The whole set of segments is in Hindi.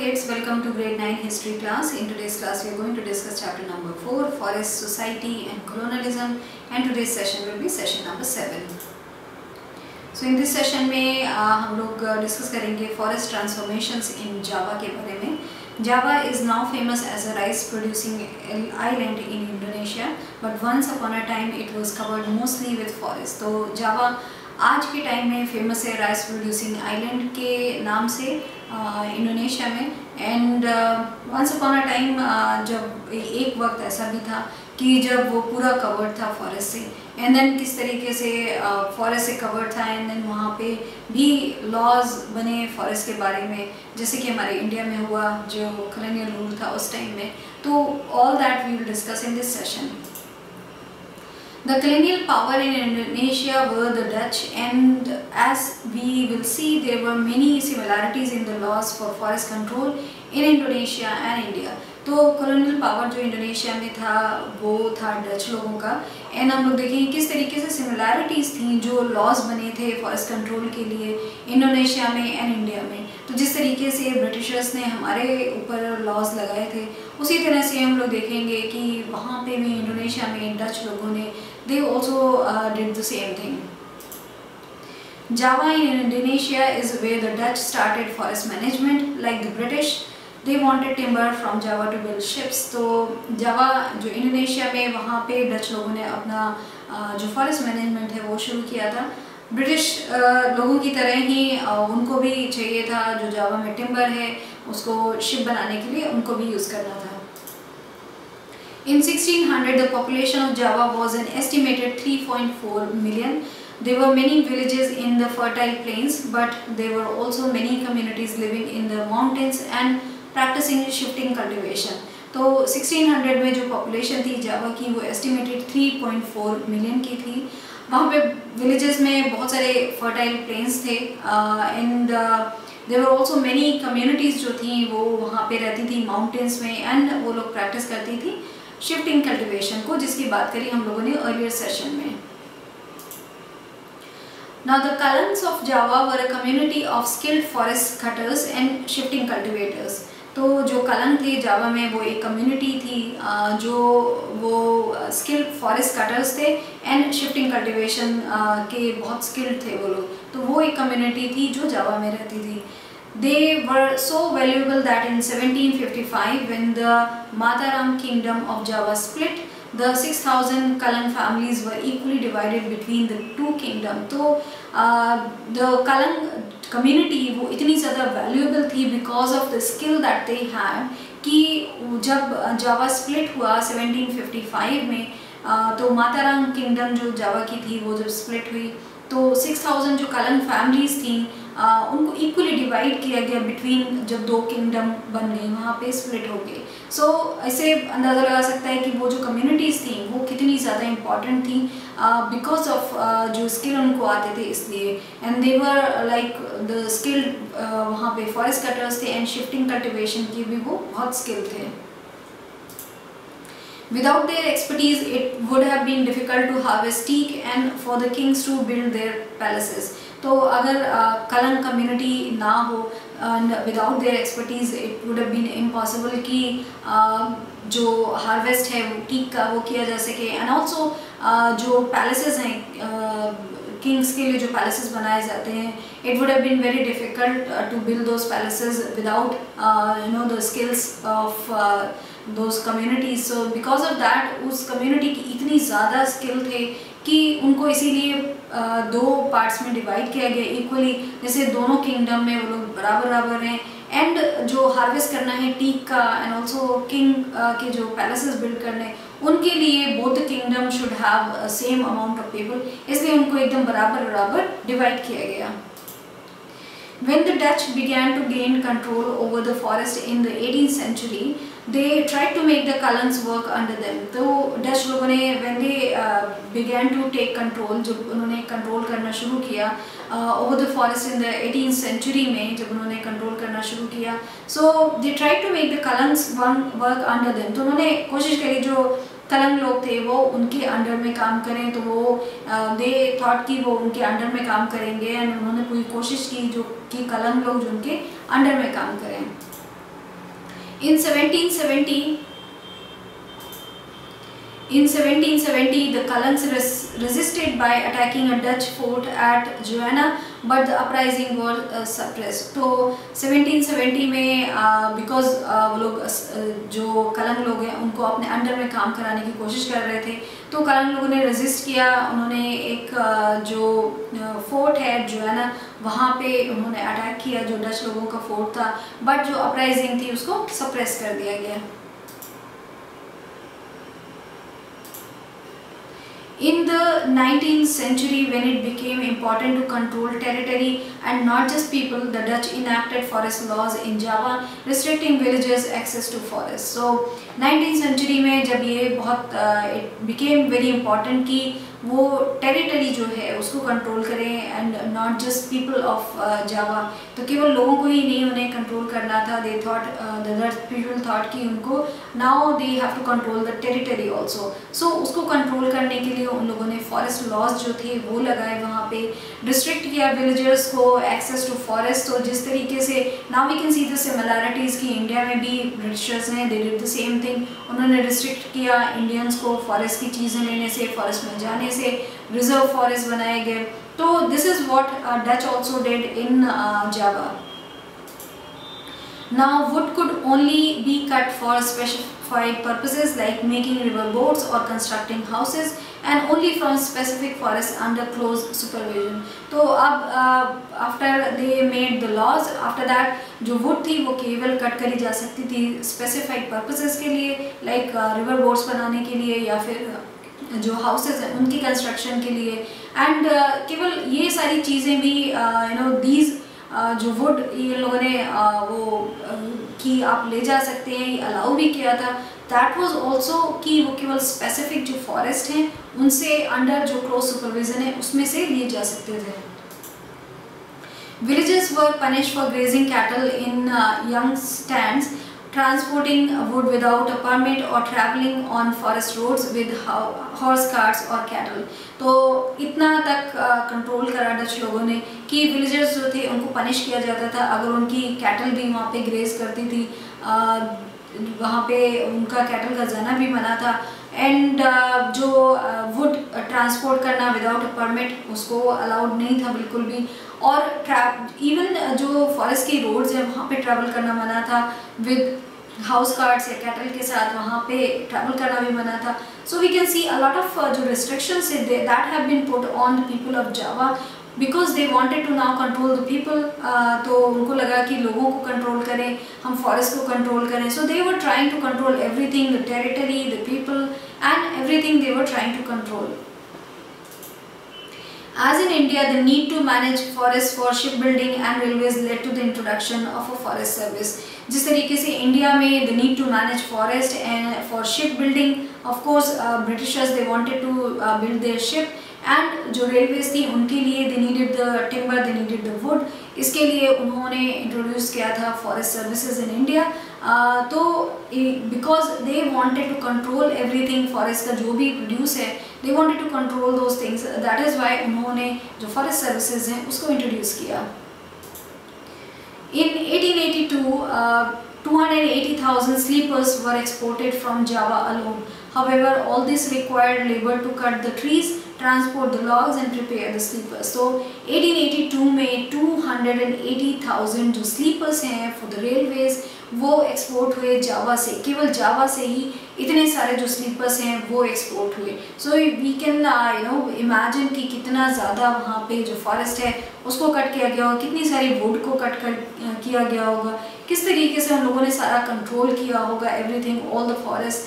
kids, welcome to grade 9 history class. In today's class we are going to discuss chapter number 4, Forest Society and Colonialism, and today's session will be session number 7. So in this session में हम लोग discuss करेंगे forest transformations in Java के बारे में. Java is now famous as a rice producing island in Indonesia, but once upon a time it was covered mostly with forest. तो Java आज के टाइम में फेमस है राइस प्रोड्यूसिंग आइलैंड के नाम से इंडोनेशिया में. And once upon a time जब एक वक्त ऐसा भी था कि जब वो पूरा कवर्ड था फॉरेस्ट से, एंड देन किस तरीके से फॉरेस्ट से कवर्ड था, एंड देन वहाँ पे भी लॉज बने फॉरेस्ट के बारे में, जैसे कि हमारे इंडिया में हुआ जो कॉलोनियल रूल था उस टाइम में. तो all that we will discuss in this session. The colonial power in Indonesia were the Dutch, and as we will see, there were many similarities in the laws for forest control in Indonesia and India. तो colonial power जो इंडोनेशिया में था वो था डच लोगों का, एंड हम लोग देखेंगे किस तरीके से सिमिलैरिटीज़ थी जो लॉज बने थे फॉरेस्ट कंट्रोल के लिए इंडोनेशिया में एंड इंडिया में. तो जिस तरीके से ब्रिटिशर्स ने हमारे ऊपर लॉज लगाए थे, उसी तरह से हम लोग देखेंगे कि वहाँ पे भी इंडोनेशिया में डच लोगों ने they also did the same thing. Java in Indonesia is where the Dutch started forest management. Like the British, they wanted timber from Java to build ships. तो Java जो इंडोनेशिया में वहाँ पे डच लोगों ने अपना जो फॉरेस्ट मैनेजमेंट है वो शुरू किया था. ब्रिटिश लोगों की तरह ही उनको भी चाहिए था जो जावा में टिम्बर है उसको शिप बनाने के लिए उनको भी यूज़ करना था. In 1600, the population of Java was an estimated 3.4 million. There were many villages in the fertile plains, but there were also many communities living in the mountains and practicing shifting cultivation. तो 1600 में जो population थी जावा की वो estimated 3.4 million की थी. वहाँ पे villages में बहुत सारे fertile plains थे, and there were also many communities जो थी वो वहाँ पे रहती थी mountains में, and वो लोग practice करती थी शिफ्टिंग कल्टिवेशन को, जिसकी बात करी हम लोगों ने अर्लियर सेशन में. Now the Kalans of Java were a community of skilled forest cutters and shifting cultivators. तो जो कलन थे जावा में वो एक कम्युनिटी थी जो वो स्किल्ड फॉरेस्ट कटर्स थे एंड शिफ्टिंग कल्टिवेशन के बहुत स्किल्ड थे वो लोग. तो वो एक कम्युनिटी थी जो जावा में रहती थी. They were so valuable that in 1755, when the Mataram kingdom of Java split, the 6,000 Kalan families were equally divided between the two kingdoms. तो the Kalan community वो इतनी ज़्यादा valuable थी because of the skill that they had कि जब जावा split हुआ 1755 में, तो माताराम किंगडम जो जावा की थी वो जब स्प्लिट हुई तो 6,000 जो कलन फैमिलीज थी उनको इक्वली डिवाइड किया गया बिटवीन, जब दो किंगडम बन गए वहाँ पे स्प्लिट हो गए. सो ऐसे अंदाज़ा लगा सकता है कि वो जो कम्युनिटीज़ थी वो कितनी ज़्यादा इम्पॉर्टेंट थी बिकॉज ऑफ जो स्किल उनको आते थे इसलिए. And they were like the skilled वहाँ पे फॉरेस्ट कटर्स थे एंड शिफ्टिंग कल्टिवेशन की भी वो बहुत स्किल थे. Without their expertise, it would have been difficult to harvest teak and for the kings to build their palaces. तो अगर कलन कम्युनिटी ना हो and without their expertise, it would have been impossible कि जो हार्वेस्ट है वो टीक का वो किया जा सके. एंड ऑल्सो जो पैलेसेस हैं किंग्स के लिए जो पैलेसेस बनाए जाते हैं, it would have been very difficult to build those palaces without the skills of those communities. So because of that उस community की इतनी ज़्यादा skill थे कि उनको इसीलिए दो पार्ट्स में डिवाइड किया गया इक्वली, जैसे दोनों किंगडम में वो लोग बराबर बराबर हैं. एंड जो हार्वेस्ट करना है टीक का एंड ऑल्सो किंग के जो पैलेसेस बिल्ड करने उनके लिए both kingdom should have same amount of people, इसलिए उनको एकदम बराबर बराबर डिवाइड किया गया. When the Dutch began to gain control over the forest in the 18th century, they tried to make the Kalans work under them. तो डच लोगों ने when they began to take control, जब उन्होंने कंट्रोल करना शुरू किया over the forest in the 18th century में, जब उन्होंने कंट्रोल करना शुरू किया, so they tried to make the Kalans work under them. तो उन्होंने कोशिश करी जो कलंग लोग थे वो उनके अंडर में काम करें, तो वो दे थॉट कि वो उनके अंडर में काम करेंगे. एंड उन्होंने पूरी कोशिश की जो कि कलंग लोग जो उनके अंडर में काम करें. In 1770, the Kalangs resisted by attacking a Dutch fort at Joanna, but the uprising was suppressed. तो 1770 में because वो लोग जो कलंग लोग हैं उनको अपने अंडर में काम कराने की कोशिश कर रहे थे, तो कलंग लोगों ने रेजिस्ट किया. उन्होंने एक जो फोर्ट है जोआना वहाँ पे उन्होंने अटैक किया, जो डच लोगों का फोर्ट था, बट जो अपराइजिंग थी उसको सप्रेस कर दिया गया. In the 19th century, when it became important to control territory and not just people, the Dutch enacted forest laws in Java, restricting villagers' access to forests. So 19th century में जब ये बहुत it became very important कि वो टेरिटरी जो है उसको कंट्रोल करें and not just people of जावा, तो केवल लोगों को ही नहीं उन्हें कंट्रोल करना था. They thought the Dutch people thought कि उनको now they have to control the territory also. So उसको कंट्रोल करने के लिए उन लोगों ने फॉरेस्ट लॉज जो थे वो लगाए, वहाँ पे रिस्ट्रिक्ट किया विलेजर्स को एक्सेस टू फॉरेस्ट. तो जिस तरीके से now we can see the similarities कि इंडिया में भी ब्रिटिशर्स ने they did the same thing. उन्होंने रिस्ट्रिक्ट किया इंडियंस को फॉरेस्ट की चीज़ें लेने से, फॉरेस्ट में जाने से, रिजर्व फॉरेस्ट बनाए गए. तो this is what Dutch also did in Java. Now wood could only be cut for specified purposes like making river boats or constructing houses and only from specific forests under close supervision. तो अब after they made the laws, after that जो wood थी वो केवल कट करी जा सकती थी specified purposes के लिए, like river boats बनाने के लिए या फिर जो हाउसेज हैं उनकी कंस्ट्रक्शन के लिए. एंड केवल ये सारी चीज़ें भी दीज जो वुड ये लोगों ने वो कि आप ले जा सकते हैं, ये अलाउ भी किया था. दैट वाज आल्सो कि वो केवल स्पेसिफिक जो फॉरेस्ट हैं उनसे अंडर जो क्लोज सुपरविजन है उसमें से लिए जा सकते थे. Villagers were punished for grazing cattle in young stands, transporting wood without a permit or traveling on forest roads with horse carts or cattle. तो इतना तक कंट्रोल करा डच लोगों ने कि विलेजर्स जो थे उनको पनिश किया जाता था अगर उनकी कैटल भी वहाँ पे ग्रेज करती थी. वहाँ पे उनका कैटल का जाना भी मना था. एंड जो वुड ट्रांसपोर्ट करना विदाउट अ परमिट उसको अलाउड नहीं था बिल्कुल भी. और इवन जो फॉरेस्ट की रोड्स हैं वहाँ पे ट्रैवल करना मना था. विद हाउस कार्ड्स या कैटल के साथ वहाँ पे ट्रैवल करना भी मना था. So we can see a lot of जो restrictions that have been put on the people of Java because they wanted to now control the people. तो उनको लगा कि लोगों को कंट्रोल करें, हम फॉरेस्ट को कंट्रोल करें. So they were trying to control everything, the territory, the people and everything they were trying to control. As in India, the need to manage forests for shipbuilding and railways led to the introduction of a forest service. जिस तरीके से इंडिया में the need to manage forest and for shipbuilding, of course, Britishers they wanted to build their ship, and जो railways थी उनके लिए they needed the timber, they needed the wood. इसके लिए उन्होंने introduce किया था forest services in India. तो because they wanted to control everything, forest का जो भी produce है, they wanted to control those things. That is why उन्होंने जो forest services हैं उसको introduce किया. In 1882, 280,000 sleepers were exported from Java alone. However, all this required labor to cut the trees, transport the logs and prepare the sleepers. So 1882 में 280,000 जो sleepers हैं for the railways वो एक्सपोर्ट हुए जावा से. केवल जावा से ही इतने सारे जो स्लीपर्स हैं वो एक्सपोर्ट हुए. सो वी कैन इमेजिन कि कितना ज़्यादा वहाँ पे जो फॉरेस्ट है उसको कट किया गया होगा, कितनी सारी वुड को कट किया गया होगा, किस तरीके से उन लोगों ने सारा कंट्रोल किया होगा एवरीथिंग, ऑल द फॉरेस्ट.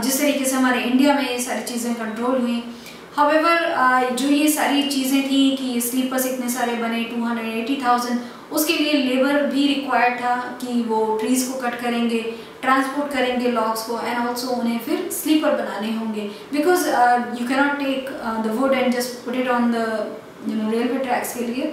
जिस तरीके से हमारे इंडिया में ये सारी चीज़ें कंट्रोल हुई. हाउएवर जो ये सारी चीज़ें थी कि स्लीपर्स इतने सारे बने 280,000, उसके लिए लेबर भी रिक्वायर्ड था कि वो ट्रीज़ को कट करेंगे, ट्रांसपोर्ट करेंगे लॉग्स को, एंड ऑल्सो उन्हें फिर स्लीपर बनाने होंगे. Because you cannot take the wood and just put it on the railway tracks के लिए.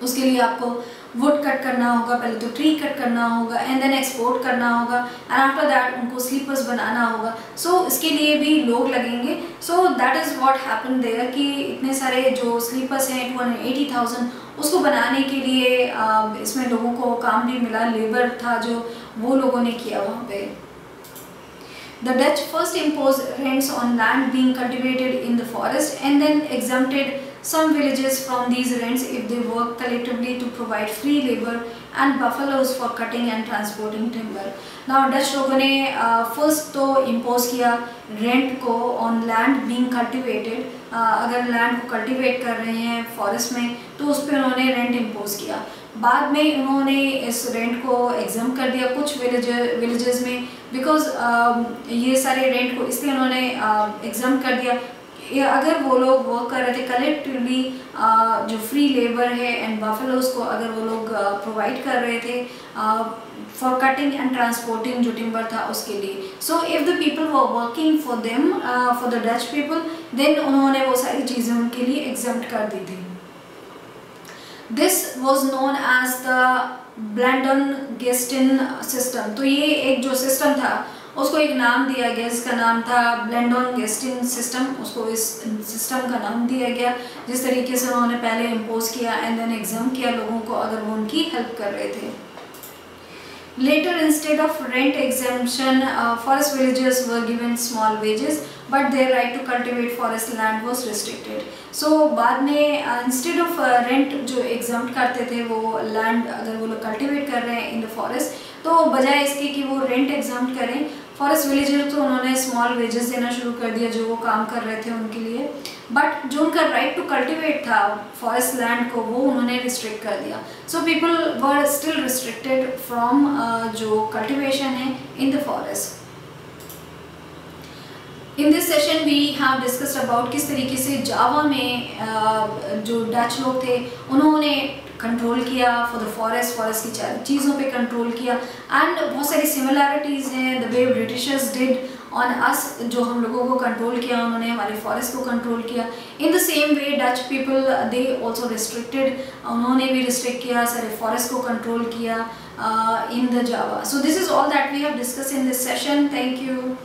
उसके लिए आपको वुड कट करना होगा, पहले तो ट्री कट करना होगा एंड देन एक्सपोर्ट करना होगा एंड आफ्टर दैट उनको स्लीपर्स बनाना होगा. सो इसके लिए भी लोग लगेंगे. So that is what happen there कि इतने सारे जो स्लीपर्स हैं 280,000 उसको बनाने के लिए इसमें लोगों को काम भी मिला, लेबर था जो वो लोगों ने किया वहाँ पे. The Dutch first imposed rents on land being cultivated in the forest and then exempted some villages from these rents if they work collectively to provide free labor and buffaloes for cutting and transporting timber. Now Dutch लोगों ने first तो impose किया rent को on land being cultivated. अगर land को cultivate कर रहे हैं forest में तो उस पर उन्होंने rent impose किया. बाद में उन्होंने इस रेंट को एग्जाम कर दिया कुछ विलेजेस में, बिकॉज ये सारे रेंट को इसलिए उन्होंने एग्जाम कर दिया. अगर वो लोग वर्क कर रहे थे कलेक्टिवली, जो फ्री लेबर है एंड बफेलोज को अगर वो लोग प्रोवाइड कर रहे थे फॉर कटिंग एंड ट्रांसपोर्टिंग जो टिम्बर था उसके लिए. So if the people were working for them, for the Dutch people, then उन्होंने वो सारी चीज़ें उनके लिए एग्जाम्प्ट कर दी थी. This was known as the Blandon-Gestin system. तो ये एक जो सिस्टम था उसको एक नाम दिया गया जिसका नाम था Blandon-Gestin system. उसको इस सिस्टम का नाम दिया गया जिस तरीके से उन्होंने पहले इम्पोज किया एंड देन एग्जाम किया लोगों को अगर वो उनकी हेल्प कर रहे थे. Later, instead of rent exemption, forest villagers were given small wages, but their right to cultivate forest land was restricted. So बाद में instead of rent जो exempt करते थे वो land अगर वो लोग cultivate कर रहे हैं in the forest, तो बजाय इसके कि वो rent exempt करें फॉरेस्ट विलेजर तो उन्होंने स्मॉल वेजेस देना शुरू कर दिया जो वो काम कर रहे थे उनके लिए. बट जो उनका राइट टू कल्टिवेट था फॉरेस्ट लैंड को वो उन्होंने रिस्ट्रिक्ट कर दिया. So people were still restricted from जो कल्टिवेशन है in the forest. In this session we have discussed about किस तरीके से जावा में जो डच लोग थे उन्होंने कंट्रोल किया फॉर द फॉरेस्ट की चीज़ों पे कंट्रोल किया. एंड बहुत सारी सिमिलैरिटीज़ हैं the way Britishers did on us, जो हम लोगों को कंट्रोल किया उन्होंने हमारे फॉरेस्ट को कंट्रोल किया. In the same way Dutch people they also restricted, उन्होंने भी रिस्ट्रिक्ट किया सारे फॉरेस्ट को कंट्रोल किया in the Java. So this is all that we have discuss in this session. Thank you.